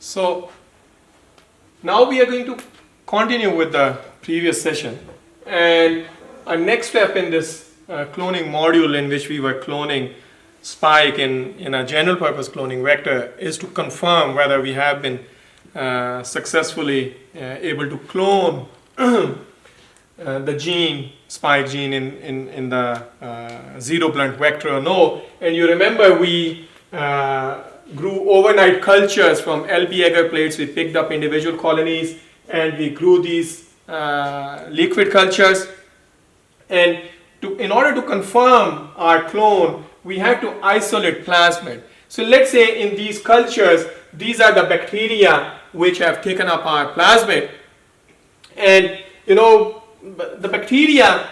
So now we are going to continue with the previous session, and our next step in this cloning module, in which we were cloning Spike in a general purpose cloning vector, is to confirm whether we have been successfully able to clone the gene, Spike gene in the zero blunt vector or no. And you remember we grew overnight cultures from LP agar plates. We picked up individual colonies and we grew these liquid cultures. And in order to confirm our clone, we had to isolate plasmid. So let's say in these cultures, these are the bacteria which have taken up our plasmid. And you know, the bacteria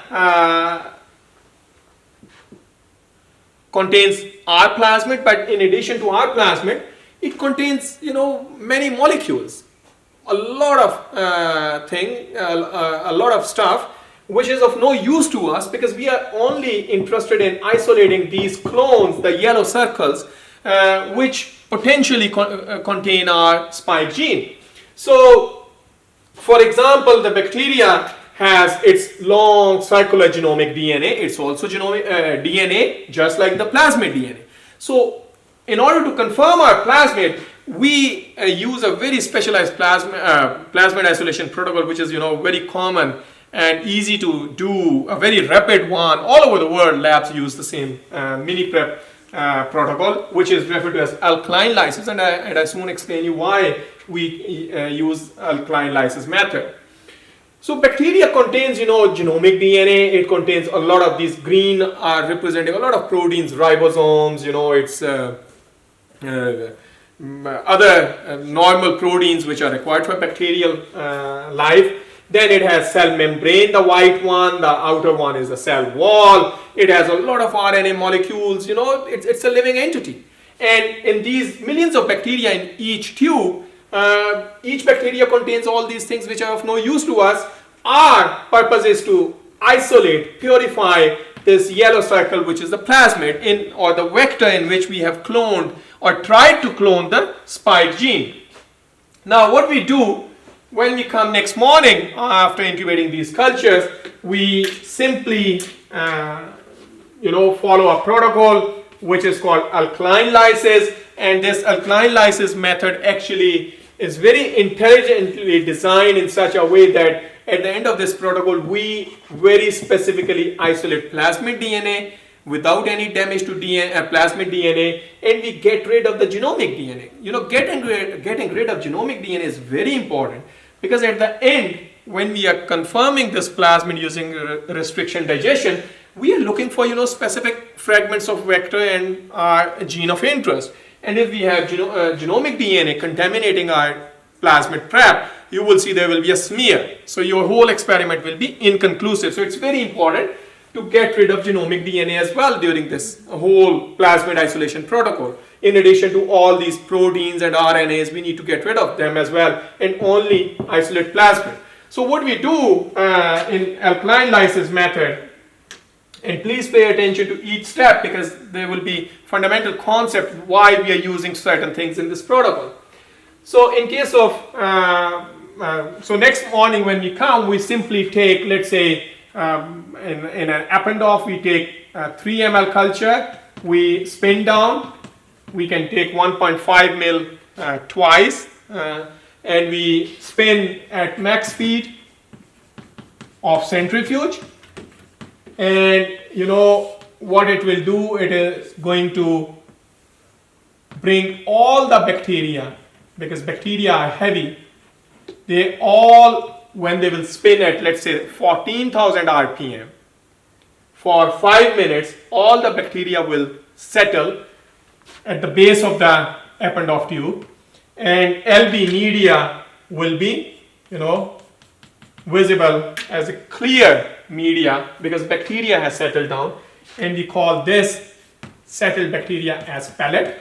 contains our plasmid, but in addition to our plasmid, it contains, you know, many molecules, a lot of a lot of stuff which is of no use to us, because we are only interested in isolating these clones, the yellow circles, which potentially contain our spike gene. So, for example, the bacteria has its long circular genomic DNA. It's also genomic DNA, just like the plasmid DNA. So, in order to confirm our plasmid, we use a very specialized plasmid isolation protocol, which is, you know, very common and easy to do, a very rapid one. All over the world, labs use the same mini prep protocol, which is referred to as alkaline lysis, and I soon explain you why we use alkaline lysis method. So bacteria contains, you know, genomic DNA. It contains a lot of these green are representing a lot of proteins, ribosomes, you know, it's other normal proteins which are required for bacterial life. Then it has cell membrane, the white one, the outer one is the cell wall. It has a lot of RNA molecules, you know, it's a living entity. And in these millions of bacteria in each tube, each bacteria contains all these things which are of no use to us. Our purpose is to isolate, purify this yellow circle, which is the plasmid or the vector in which we have cloned or tried to clone the spike gene. Now what we do when we come next morning after incubating these cultures, we simply you know, follow a protocol which is called alkaline lysis, and this alkaline lysis method actually is very intelligently designed in such a way that at the end of this protocol we very specifically isolate plasmid DNA without any damage to plasmid DNA, and we get rid of the genomic DNA. You know, getting rid of genomic DNA is very important, because at the end, when we are confirming this plasmid using restriction digestion, we are looking for, you know, specific fragments of vector and our gene of interest. And if we have genomic DNA contaminating our plasmid prep, you will see there will be a smear. So your whole experiment will be inconclusive. So it's very important to get rid of genomic DNA as well during this whole plasmid isolation protocol. In addition to all these proteins and RNAs, we need to get rid of them as well and only isolate plasmid. So what we do in alkaline lysis method, and please pay attention to each step because there will be fundamental concept why we are using certain things in this protocol. So in case of, so next morning when we come, we simply take, let's say, in an append-off, we take 3 ml culture, we spin down, we can take 1.5 mil twice, and we spin at max speed of centrifuge. And you know what it will do, it is going to bring all the bacteria, because bacteria are heavy, they all, when they will spin at, let's say, 14,000 RPM, for 5 minutes, all the bacteria will settle at the base of the append-off tube, and LB media will be, you know, visible as a clear media because bacteria has settled down, and we call this settled bacteria as pellet,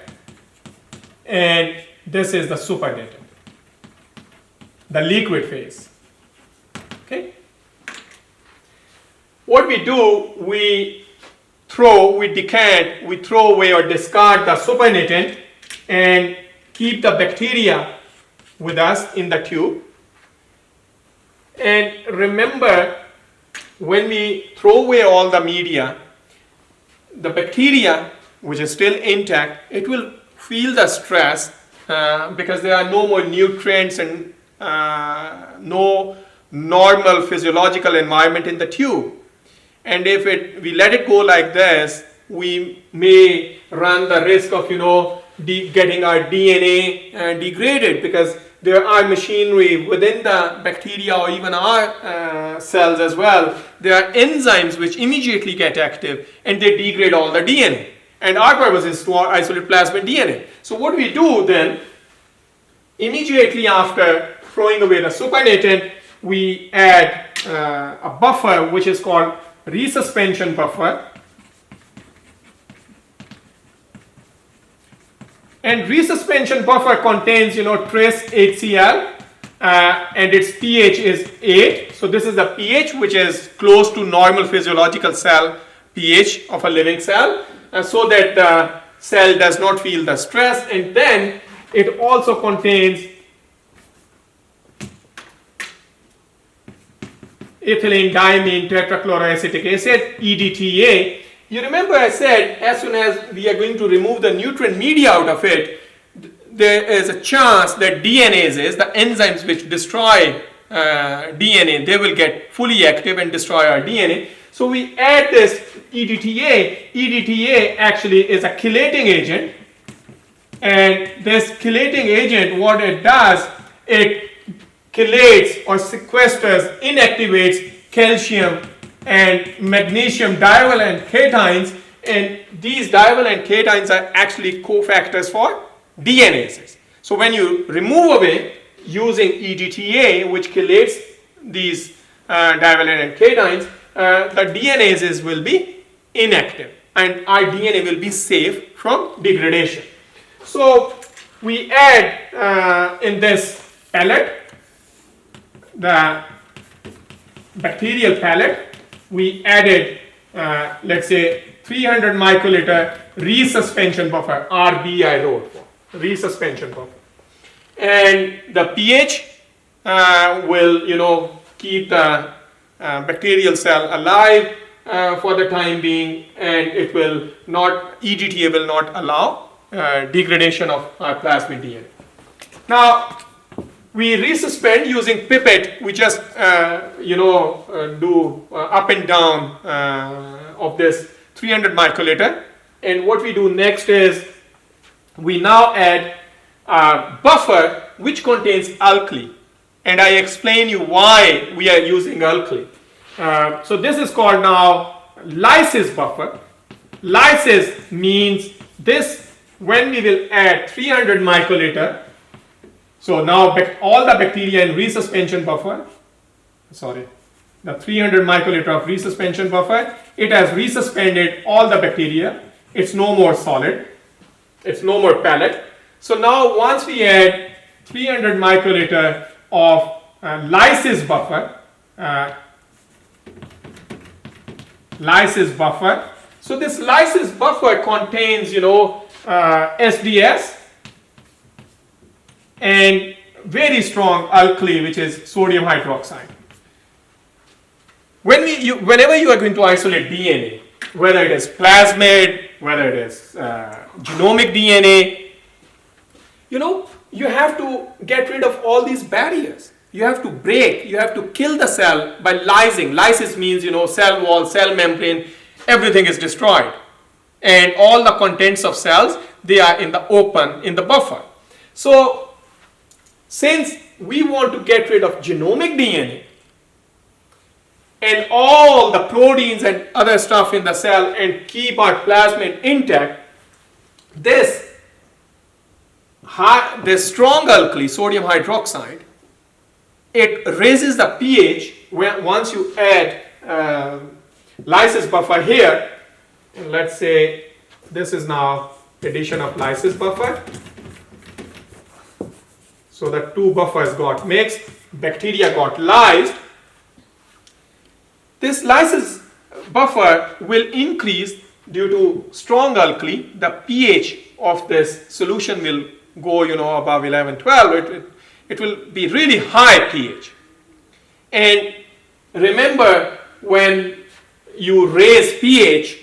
and this is the supernatant, the liquid phase. Okay. What we do, we decant, we throw away or discard the supernatant and keep the bacteria with us in the tube. And remember, when we throw away all the media, the bacteria, which is still intact, it will feel the stress because there are no more nutrients and no normal physiological environment in the tube. And if we let it go like this, we may run the risk of getting our DNA degraded, because there are machinery within the bacteria or even our cells as well. There are enzymes which immediately get active and they degrade all the DNA. And our purpose is to isolate plasmid DNA. So what we do then, immediately after throwing away the supernatant, we add a buffer which is called resuspension buffer. And resuspension buffer contains, trace HCl, and its pH is 8. So this is the pH which is close to normal physiological cell pH of a living cell, so that the cell does not feel the stress. And then it also contains ethylene diamine tetrachloroacetic acid, EDTA. You remember I said as soon as we are going to remove the nutrient media out of it, there is a chance that DNases, the enzymes which destroy DNA, they will get fully active and destroy our DNA. So we add this EDTA. EDTA actually is a chelating agent, and this chelating agent, what it does, it chelates or sequesters, inactivates calcium and magnesium divalent cations, and these divalent cations are actually cofactors for DNases. So when you remove away using EDTA, which chelates these divalent cations, the DNases will be inactive and our DNA will be safe from degradation. So we add in this pellet, the bacterial pellet, we added let's say 300 microliter resuspension buffer, RB I wrote for, resuspension buffer. And the pH will keep the bacterial cell alive for the time being, and it will not, EDTA will not allow degradation of our plasmid DNA. Now we resuspend using pipette. We just do up and down of this 300 microliter, and what we do next is we now add a buffer which contains alkali, and I explain you why we are using alkali. So this is called now lysis buffer. Lysis means this, when we will add 300 microliter. So now all the bacteria in resuspension buffer, the 300 microliter of resuspension buffer, it has resuspended all the bacteria. It's no more solid. It's no more pellet. So now once we add 300 microliter of lysis buffer, so this lysis buffer contains, SDS and very strong alkali, which is sodium hydroxide. Whenever you are going to isolate DNA, whether it is plasmid, whether it is genomic DNA, you have to get rid of all these barriers. You have to break, you have to kill the cell by lysing. Lysis means, cell wall, cell membrane, everything is destroyed. And all the contents of cells, they are in the open, in the buffer. So, since we want to get rid of genomic DNA and all the proteins and other stuff in the cell and keep our plasmid intact, this strong alkali, sodium hydroxide, it raises the pH once you add lysis buffer here. And let's say this is now addition of lysis buffer. So the two buffers got mixed, bacteria got lysed. This lysis buffer will increase due to strong alkali. The pH of this solution will go, above 11, 12. it will be really high pH. And remember, when you raise pH,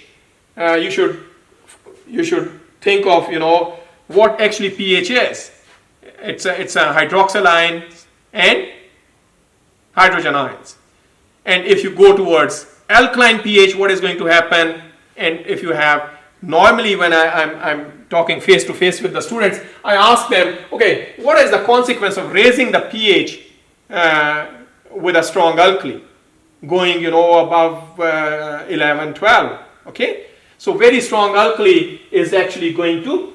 you should think of, you know, what actually pH is. It's a hydroxyl ion and hydrogen ions. And if you go towards alkaline pH, what is going to happen? And if you have, normally when I'm talking face to face with the students, I ask them, okay, what is the consequence of raising the pH with a strong alkali, going, you know, above 11, 12, okay? So very strong alkali is actually going to,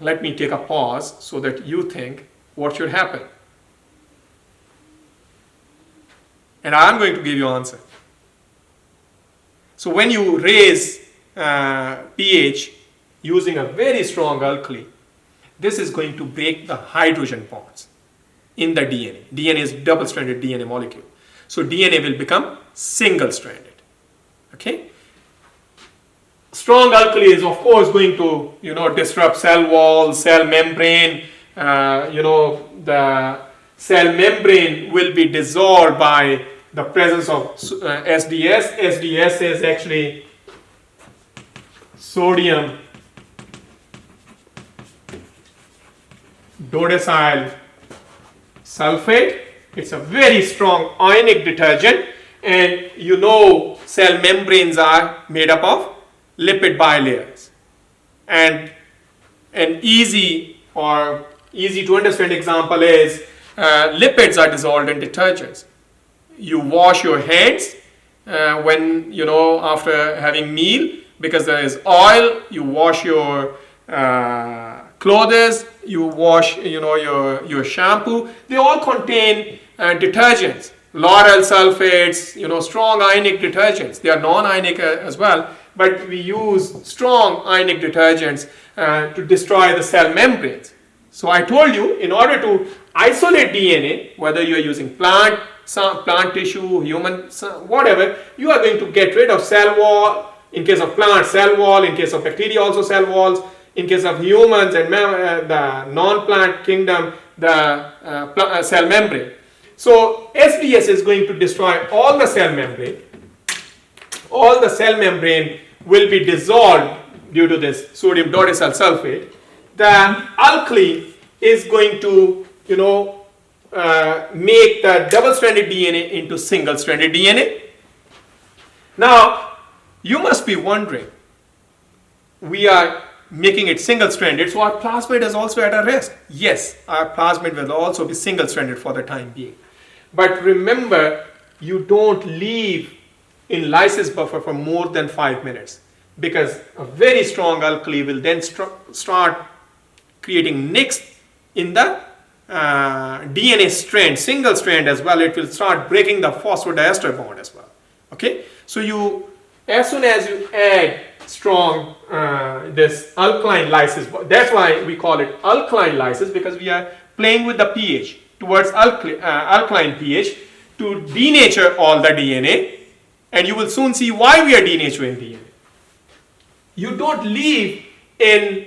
let me take a pause so that you think what should happen. And I'm going to give you an answer. So when you raise pH using a very strong alkali, this is going to break the hydrogen bonds in the DNA. DNA is double-stranded DNA molecule. So DNA will become single-stranded. Okay? Strong alkali is of course going to, you know, disrupt cell wall, cell membrane. You know, the cell membrane will be dissolved by the presence of SDS. SDS is actually sodium dodecyl sulfate. It's a very strong ionic detergent, and you know cell membranes are made up of lipid bilayers. And an easy to understand example is lipids are dissolved in detergents. You wash your hands when, you know, after having meal, because there is oil. You wash your clothes, you wash, you know, your shampoo. They all contain detergents, lauryl sulfates, you know, strong ionic detergents. They are non-ionic as well, but we use strong ionic detergents to destroy the cell membranes. So I told you, in order to isolate DNA, whether you are using plant tissue, human, whatever, you are going to get rid of cell wall. In case of plant, cell wall. In case of bacteria, also cell walls. In case of humans and the non-plant kingdom, the cell membrane. So SDS is going to destroy all the cell membrane. All the cell membrane will be dissolved due to this sodium dodecyl sulfate. The alkali is going to, you know, make the double-stranded DNA into single-stranded DNA. Now, you must be wondering, we are making it single-stranded, so our plasmid is also at a risk. Yes, our plasmid will also be single-stranded for the time being. But remember, you don't leave in lysis buffer for more than 5 minutes, because a very strong alkali will then start creating nicks in the DNA strand, single strand as well. It will start breaking the phosphodiester bond as well. Okay, so as soon as you add strong this alkaline lysis, that's why we call it alkaline lysis, because we are playing with the pH towards alkaline pH to denature all the DNA, and you will soon see why we are denaturing DNA. You don't leave in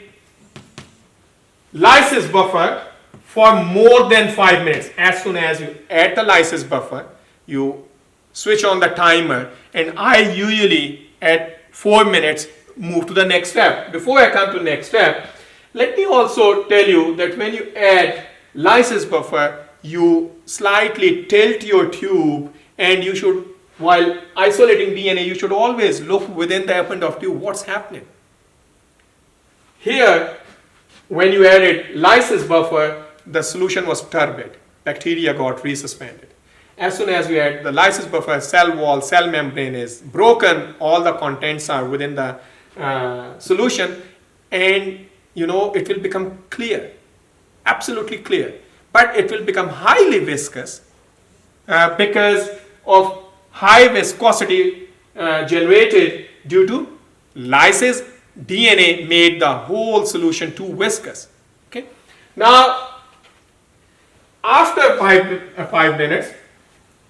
lysis buffer for more than 5 minutes. As soon as you add the lysis buffer, you switch on the timer, and I usually at 4 minutes move to the next step. Before I come to the next step, let me also tell you that when you add lysis buffer, you slightly tilt your tube, and you should, while isolating DNA, you should always look within the append tube what's happening. Here, when you added lysis buffer, the solution was turbid. Bacteria got resuspended. As soon as we add the lysis buffer, cell wall, cell membrane is broken, all the contents are within the solution, and you know it will become clear, absolutely clear. But it will become highly viscous because of high viscosity generated due to lysis. DNA made the whole solution too viscous. Okay. Now, after 5 minutes,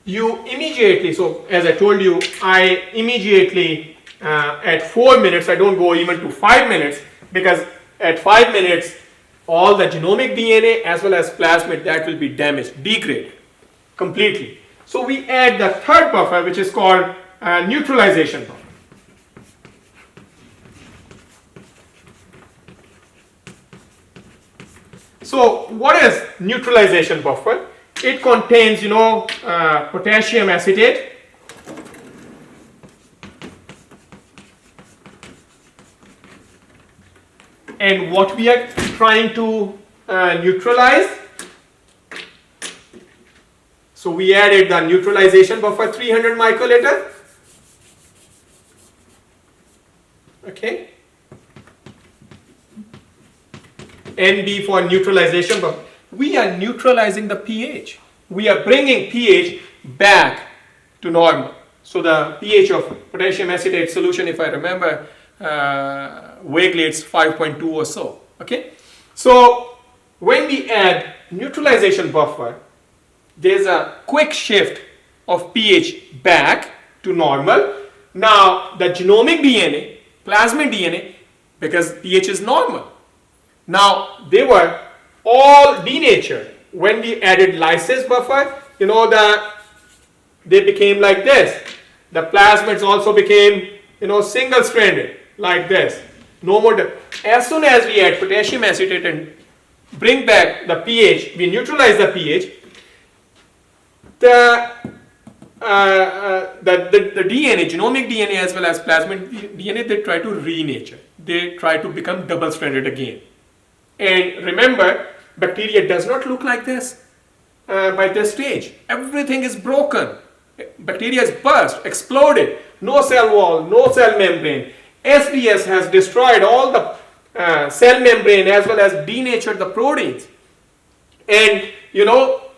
you immediately, so as I told you, I immediately at 4 minutes, I don't go even to 5 minutes, because at 5 minutes all the genomic DNA as well as plasmid, that will be damaged, degraded completely. So we add the third buffer, which is called neutralization buffer. So what is neutralization buffer? It contains, potassium acetate, and what we are trying to neutralize. So we added the neutralization buffer 300 microliter. Okay. NB for neutralization buffer. We are neutralizing the pH. We are bringing pH back to normal. So the pH of potassium acetate solution, if I remember vaguely, it's 5.2 or so. Okay. So when we add neutralization buffer, there's a quick shift of pH back to normal. Now the genomic DNA, plasmid DNA, because pH is normal, now they were all denatured. When we added lysis buffer, they became like this. The plasmids also became, single stranded like this. No more. As soon as we add potassium acetate and bring back the pH, we neutralize the pH. The DNA, genomic DNA as well as plasmid DNA, they try to renature. They try to become double stranded again. And remember, bacteria does not look like this by this stage. Everything is broken. Bacteria is burst, exploded. No cell wall, no cell membrane. SBS has destroyed all the cell membrane as well as denatured the proteins. And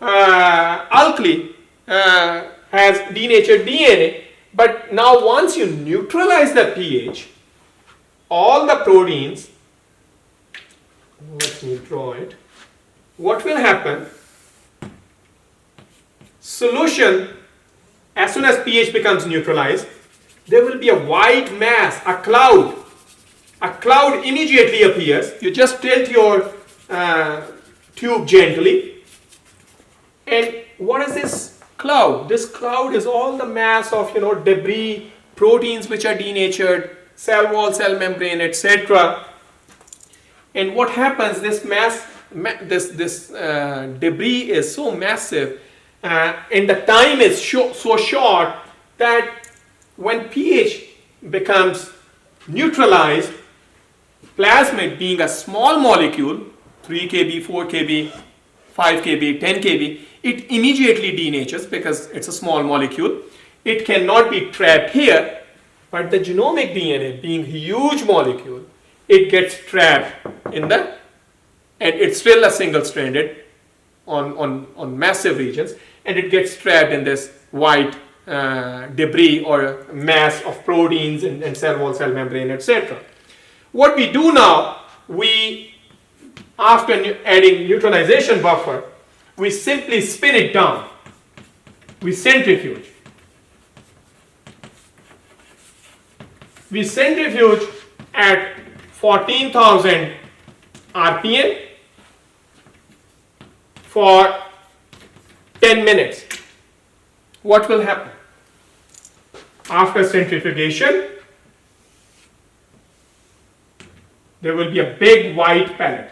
Alkaline has denatured DNA. But now once you neutralize the pH, all the proteins, let me draw it. What will happen? Solution, as soon as pH becomes neutralized, there will be a white mass, a cloud. A cloud immediately appears. You just tilt your tube gently. And what is this cloud? This cloud is all the mass of debris, proteins which are denatured, cell wall, cell membrane, etc. And what happens? This mass, this debris is so massive, and the time is so short that when pH becomes neutralized, plasmid being a small molecule, 3 kb, 4 kb, 5 kb, 10 kb, it immediately denatures because it's a small molecule. It cannot be trapped here, but the genomic DNA, being a huge molecule, it gets trapped in and it's still a single-stranded on massive regions, and it gets trapped in this white debris or mass of proteins and cell wall, cell membrane, etc. What we do now, after adding neutralization buffer, we simply spin it down. We centrifuge. We centrifuge at 14,000 RPM for 10 minutes. What will happen? After centrifugation, there will be a big white pellet.